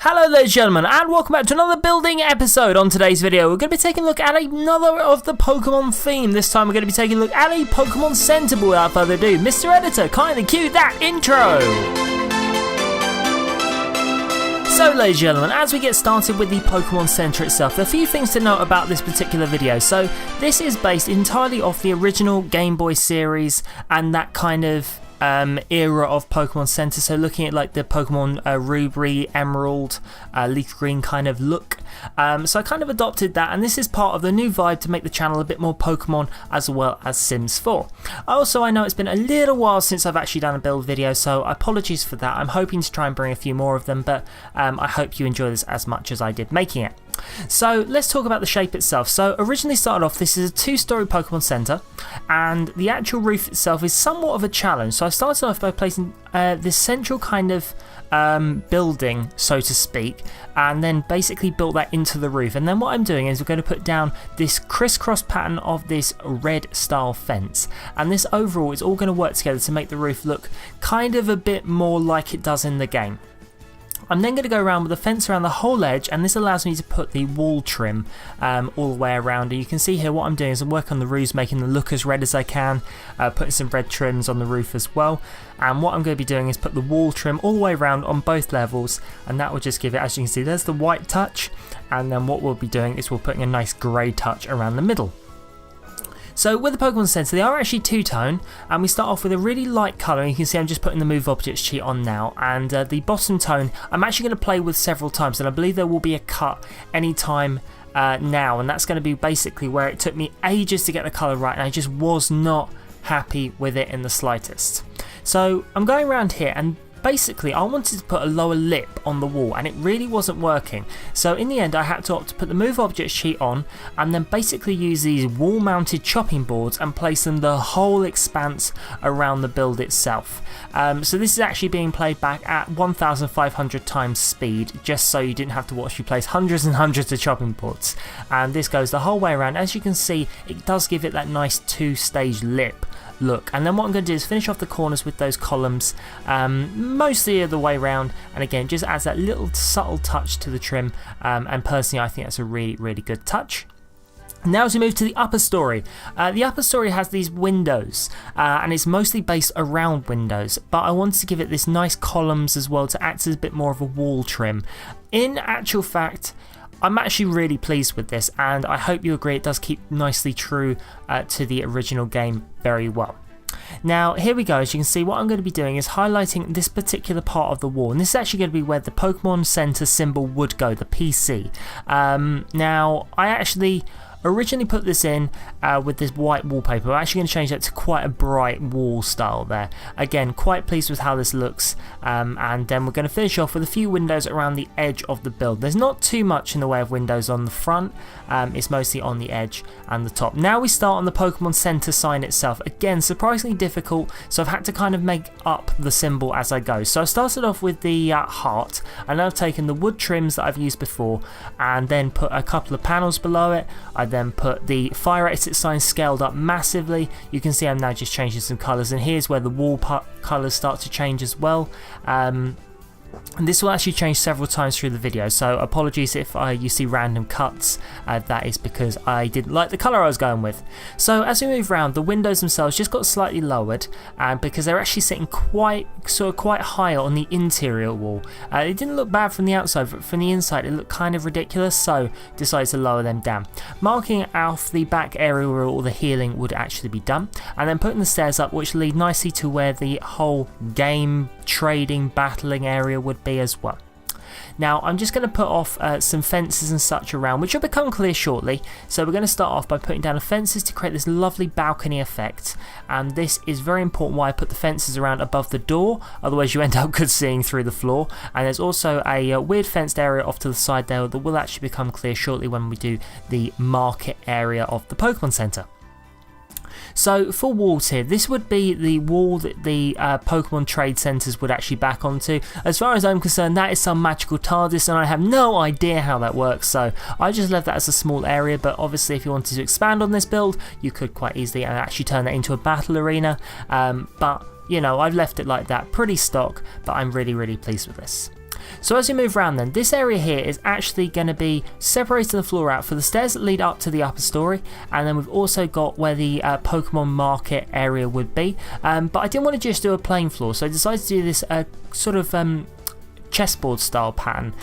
Hello ladies and gentlemen, and welcome back to another building episode. On today's video, we're going to be taking a look at another of the Pokemon theme. This time we're going to be taking a look at a Pokemon Center, but without further ado, Mr. Editor, kindly cue that intro! So ladies and gentlemen, as we get started with the Pokemon Center itself, there are a few things to note about this particular video. So this is based entirely off the original Game Boy series and that kind of era of Pokemon Center, so looking at like the Pokemon Ruby, Emerald, Leaf Green kind of look. So I kind of adopted that, and this is part of the new vibe to make the channel a bit more Pokemon as well as Sims 4. Also, I know it's been a little while since I've actually done a build video, so apologies for that. I'm hoping to try and bring a few more of them, but I hope you enjoy this as much as I did making it. So let's talk about the shape itself. So originally started off, this is a two-story Pokemon Center, and the actual roof itself is somewhat of a challenge. So I started off by placing this central kind of building, so to speak, and then basically built that into the roof. And then what I'm doing is we're going to put down this crisscross pattern of this red style fence, and this overall is all going to work together to make the roof look kind of a bit more like it does in the game. I'm then going to go around with a fence around the whole edge, and this allows me to put the wall trim all the way around. And you can see here what I'm doing is I'm working on the roofs, making them look as red as I can, putting some red trims on the roof as well. And what I'm going to be doing is put the wall trim all the way around on both levels, and that will just give it, as you can see, there's the white touch, and then what we'll be doing is we're putting a nice grey touch around the middle. So with the Pokemon Center, they are actually two-tone, and we start off with a really light colour. You can see I'm just putting the Move Objects cheat on now, and the bottom tone I'm actually going to play with several times, and I believe there will be a cut anytime now, and that's going to be basically where it took me ages to get the colour right, and I just was not happy with it in the slightest. So I'm going around here, and basically I wanted to put a lower lip on the wall, and it really wasn't working. So in the end I had to opt to put the Move Objects sheet on, and then basically use these wall mounted chopping boards and place them the whole expanse around the build itself. So this is actually being played back at 1500 times speed, just so you didn't have to watch me place hundreds and hundreds of chopping boards. And this goes the whole way around. As you can see, it does give it that nice two-stage lip look. And then what I'm going to do is finish off the corners with those columns, mostly the way around, and again just adds that little subtle touch to the trim, and personally I think that's a really good touch. Now as we move to the upper story, the upper story has these windows, and it's mostly based around windows, but I wanted to give it this nice columns as well to act as a bit more of a wall trim. In actual fact, I'm actually really pleased with this, and I hope you agree it does keep nicely true to the original game very well. Now here we go. As you can see, what I'm going to be doing is highlighting this particular part of the wall, and this is actually going to be where the Pokemon Center symbol would go, the PC. Now I actually originally put this in with this white wallpaper. I'm actually going to change that to quite a bright wall style there. Again, quite pleased with how this looks, and then we're going to finish off with a few windows around the edge of the build. There's not too much in the way of windows on the front, it's mostly on the edge and the top. Now we start on the Pokemon Center sign itself. Again, surprisingly difficult, so I've had to kind of make up the symbol as I go. So I started off with the heart, and I've taken the wood trims that I've used before and then put a couple of panels below it. I then put the fire exit sign scaled up massively. You can see I'm now just changing some colours, and here's where the wall colours start to change as well. And this will actually change several times through the video, so apologies if you see random cuts. That is because I didn't like the colour I was going with. So as we move around, the windows themselves just got slightly lowered, because they're actually sitting quite high on the interior wall. It didn't look bad from the outside, but from the inside it looked kind of ridiculous, so decided to lower them down, marking off the back area where all the healing would actually be done, and then putting the stairs up, which lead nicely to where the whole game trading battling area would be as well. Now I'm just going to put off some fences and such around, which will become clear shortly. So we're going to start off by putting down the fences to create this lovely balcony effect, and this is very important why I put the fences around above the door, otherwise you end up good seeing through the floor. And there's also a weird fenced area off to the side there that will actually become clear shortly when we do the market area of the Pokemon Center. So for walls here, this would be the wall that the Pokemon trade centers would actually back onto. As far as I'm concerned, that is some magical TARDIS, and I have no idea how that works, so I just left that as a small area. But obviously if you wanted to expand on this build, you could quite easily and actually turn that into a battle arena, but you know, I've left it like that, pretty stock, but I'm really pleased with this. So as you move around then, this area here is actually going to be separating the floor out for the stairs that lead up to the upper story, and then we've also got where the Pokemon market area would be, but I didn't want to just do a plain floor, so I decided to do this sort of chessboard style pattern.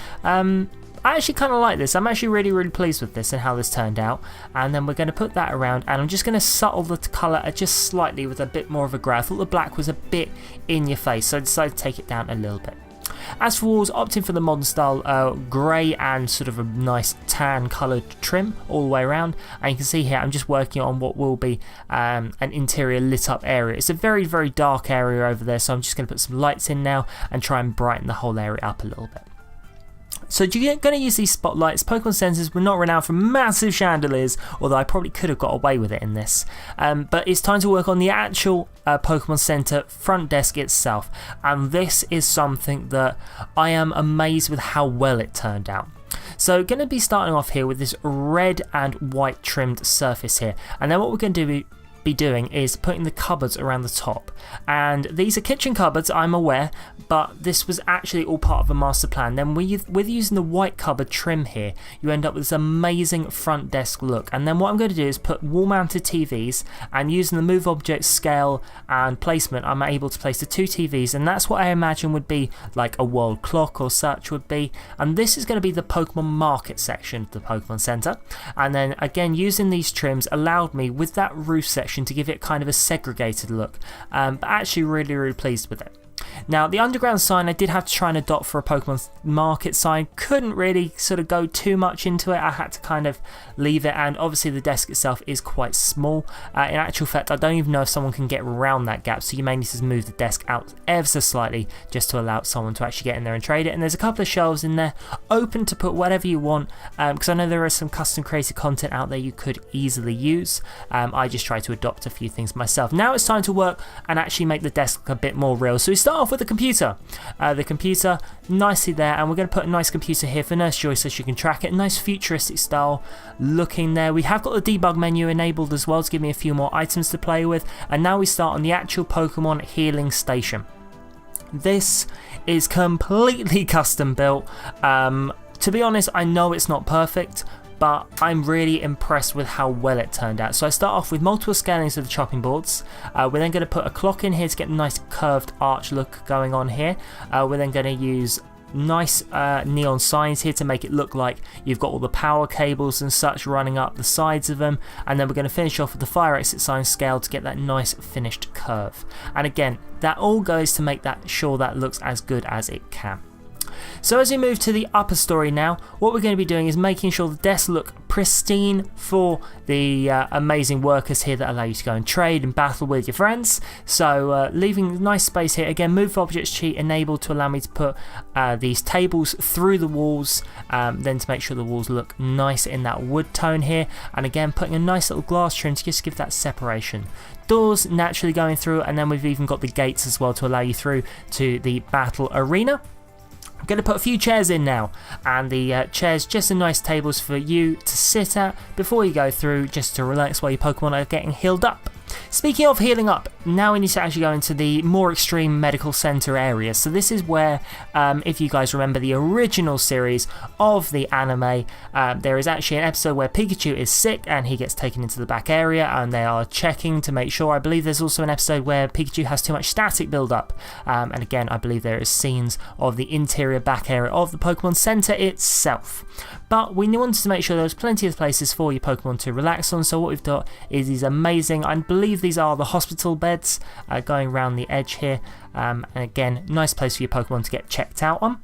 I actually kind of like this. I'm actually really pleased with this and how this turned out. And then we're going to put that around, and I'm just going to subtle the colour just slightly with a bit more of a grey. I thought the black was a bit in your face, so I decided to take it down a little bit. As for walls, opting for the modern style grey and sort of a nice tan coloured trim all the way around. And you can see here I'm just working on what will be an interior lit up area. It's a very dark area over there, so I'm just going to put some lights in now and try and brighten the whole area up a little bit. So you're going to use these spotlights. Pokemon Centers were not renowned for massive chandeliers, although I probably could have got away with it in this. But it's time to work on the actual Pokemon Center front desk itself. And this is something that I am amazed with how well it turned out. So going to be starting off here with this red and white trimmed surface here. And then what we're going to be doing is putting the cupboards around the top, and these are kitchen cupboards, I'm aware, but this was actually all part of a master plan. Then with using the white cupboard trim here, you end up with this amazing front desk look. And then what I'm going to do is put wall mounted TVs, and using the move object scale and placement, I'm able to place the 2 TVs, and that's what I imagine would be like a world clock or such would be. And this is going to be the Pokemon market section of the Pokemon Center. And then again, using these trims allowed me with that roof section to give it kind of a segregated look, but actually really pleased with it. Now the underground sign I did have to try and adopt for a Pokemon market sign. Couldn't really sort of go too much into it. I had to kind of leave it, and obviously the desk itself is quite small. In actual fact, I don't even know if someone can get around that gap, so you may need to move the desk out ever so slightly just to allow someone to actually get in there and trade it. And there's a couple of shelves in there open to put whatever you want, because I know there is some custom created content out there you could easily use. I just try to adopt a few things myself. Now it's time to work and actually make the desk look a bit more real. So we start off with the computer. The computer nicely there, and we're going to put a nice computer here for Nurse Joy so she can track it. Nice futuristic style looking there. We have got the debug menu enabled as well to give me a few more items to play with. And now we start on the actual Pokemon healing station. This is completely custom built. To be honest, I know it's not perfect, but I'm really impressed with how well it turned out. So I start off with multiple scalings of the chopping boards. We're then going to put a clock in here to get a nice curved arch look going on here. We're then going to use nice neon signs here to make it look like you've got all the power cables and such running up the sides of them. And then we're going to finish off with the fire exit sign scale to get that nice finished curve. And again, that all goes to make that sure that looks as good as it can. So as we move to the upper story now, what we're going to be doing is making sure the desks look pristine for the amazing workers here that allow you to go and trade and battle with your friends. So leaving nice space here. Again, move objects cheat enabled to allow me to put these tables through the walls, then to make sure the walls look nice in that wood tone here. And again, putting a nice little glass trim to just give that separation. Doors naturally going through, and then we've even got the gates as well to allow you through to the battle arena. I'm going to put a few chairs in now, and the chairs just are nice tables for you to sit at before you go through, just to relax while your Pokemon are getting healed up. Speaking of healing up, now we need to actually go into the more extreme medical center area. So this is where, if you guys remember the original series of the anime, there is actually an episode where Pikachu is sick and he gets taken into the back area and they are checking to make sure. I believe there's also an episode where Pikachu has too much static build-up, and again I believe there is scenes of the interior back area of the Pokemon Center itself. But we wanted to make sure there was plenty of places for your Pokemon to relax on, so what we've got is these amazing, I believe these are the hospital beds going around the edge here, and again, nice place for your Pokemon to get checked out on.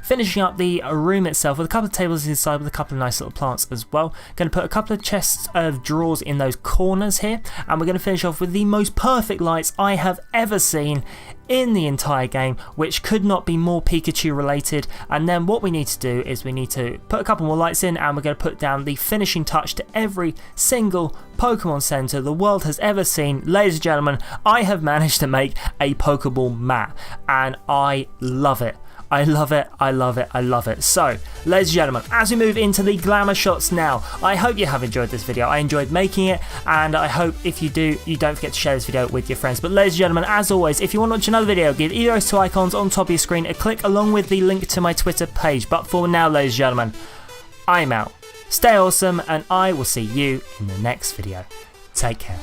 Finishing up the room itself with a couple of tables inside with a couple of nice little plants as well. Going to put a couple of chests of drawers in those corners here, and we're going to finish off with the most perfect lights I have ever seen in the entire game, which could not be more Pikachu related. And then what we need to do is we need to put a couple more lights in, and we're going to put down the finishing touch to every single Pokemon Center the world has ever seen. Ladies and gentlemen, I have managed to make a Pokeball mat, and I love it. I love it, I love it, I love it. So, ladies and gentlemen, as we move into the glamour shots now, I hope you have enjoyed this video. I enjoyed making it, and I hope if you do, you don't forget to share this video with your friends. But ladies and gentlemen, as always, if you want to watch another video, give either of those two icons on top of your screen a click along with the link to my Twitter page. But for now, ladies and gentlemen, I'm out. Stay awesome, and I will see you in the next video. Take care.